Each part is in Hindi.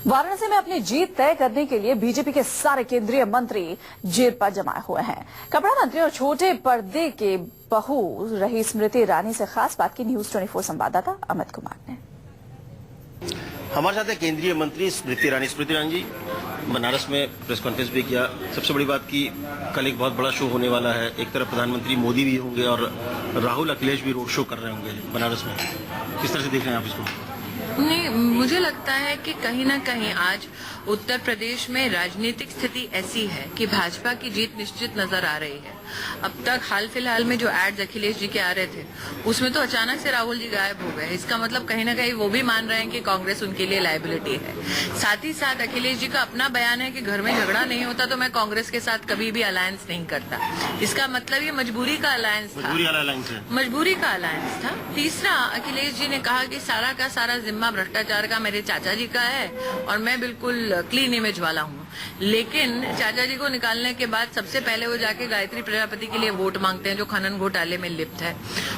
वाराणसी में अपनी जीत तय करने के लिए बीजेपी के सारे केंद्रीय मंत्री जेल पर जमाए हुए हैं। कपड़ा मंत्री और छोटे पर्दे के बहू रही स्मृति ईरानी से खास बात की न्यूज 24 संवाददाता अमित कुमार ने। हमारे साथ है केंद्रीय मंत्री स्मृति ईरानी। स्मृति ईरानी जी, बनारस में प्रेस कॉन्फ्रेंस भी किया। सबसे बड़ी बात की कल एक बहुत बड़ा शो होने वाला है। एक तरफ प्रधानमंत्री मोदी भी होंगे और राहुल अखिलेश भी रोड शो कर रहे होंगे बनारस में। किस तरह से देख रहे हैं आप इसको? नहीं, मुझे लगता है कि कहीं ना कहीं आज उत्तर प्रदेश में राजनीतिक स्थिति ऐसी है कि भाजपा की जीत निश्चित नजर आ रही है। अब तक हाल फिलहाल में जो एड्स अखिलेश जी के आ रहे थे उसमें तो अचानक से राहुल जी गायब हो गए। इसका मतलब कहीं ना कहीं वो भी मान रहे हैं कि कांग्रेस उनके लिए लायबिलिटी है। साथ ही साथ अखिलेश जी का अपना बयान है कि घर में झगड़ा नहीं होता तो मैं कांग्रेस के साथ कभी भी अलायंस नहीं करता। इसका मतलब ये मजबूरी का अलायंस था। मजबूरी का अलायंस था। तीसरा, अखिलेश जी ने कहा कि सारा का सारा जिम्मा भ्रष्टाचार का मेरे चाचा जी का है और मैं बिल्कुल क्लीन इमेज वाला हूँ। लेकिन चाचा जी को निकालने के बाद सबसे पहले वो जाके गायत्री प्रजापति के लिए वोट मांगते हैं जो खनन घोटाले में लिप्त है।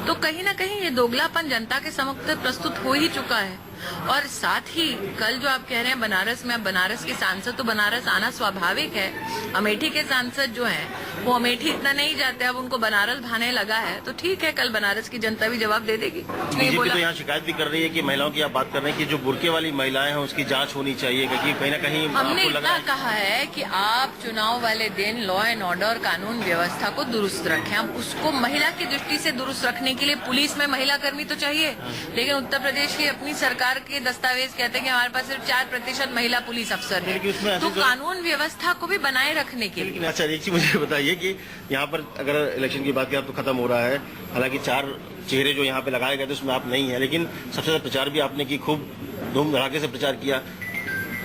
तो कहीं ना कहीं ये दोगलापन जनता के समक्ष प्रस्तुत हो ही चुका है। और साथ ही कल जो आप कह रहे हैं बनारस में, अब बनारस के सांसद तो बनारस आना स्वाभाविक है। अमेठी के सांसद जो हैं वो अमेठी इतना नहीं जाते, अब उनको बनारस भाने लगा है तो ठीक है, कल बनारस की जनता भी जवाब दे देगी। बीजेपी तो यहाँ शिकायत भी कर रही है कि महिलाओं की आप बात कर रहे हैं कि जो बुर्के वाली महिलाएं हैं उसकी जांच होनी चाहिए, क्योंकि कहीं ना कहीं हमने इतना कहा है कि आप चुनाव वाले दिन लॉ एंड ऑर्डर कानून व्यवस्था को दुरुस्त रखें। हम उसको महिला की दृष्टि से दुरुस्त रखने के लिए पुलिस में महिला कर्मी तो चाहिए, लेकिन उत्तर प्रदेश की अपनी सरकार के दस्तावेज कहते हैं कि हमारे पास सिर्फ 4% महिला पुलिस अफसर है। तो कानून व्यवस्था को भी बनाए रखने के लिए। अच्छा, एक चीज मुझे बताइए कि यहाँ पर अगर इलेक्शन की बात करें तो खत्म हो रहा है। हालांकि 4 चेहरे जो यहाँ पे लगाए गए थे उसमें आप नहीं है, लेकिन सबसे ज्यादा प्रचार भी आपने की, खूब धूम धड़ाके से प्रचार किया।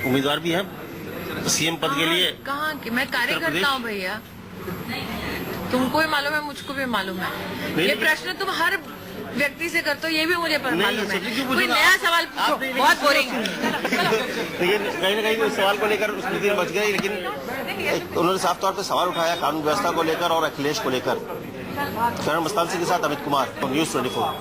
उम्मीदवार भी है सीएम पद के लिए। कहाँ की मैं कार्यकर्ता हूँ भैया, तुमको भी मालूम है, मुझको भी मालूम है। ये प्रश्न तुम हर व्यक्ति से करते हो, ये भी मुझे मालूम है। कोई नया सवाल पूछो, बहुत बोरिंग है। लेकिन कहीं ना कहीं उस सवाल को लेकर स्मृति बच गई, लेकिन उन्होंने साफ तौर पर सवाल उठाया कानून व्यवस्था को लेकर और अखिलेश को लेकर। कैमरा मस्तान सिंह के साथ अमित कुमार, न्यूज 24।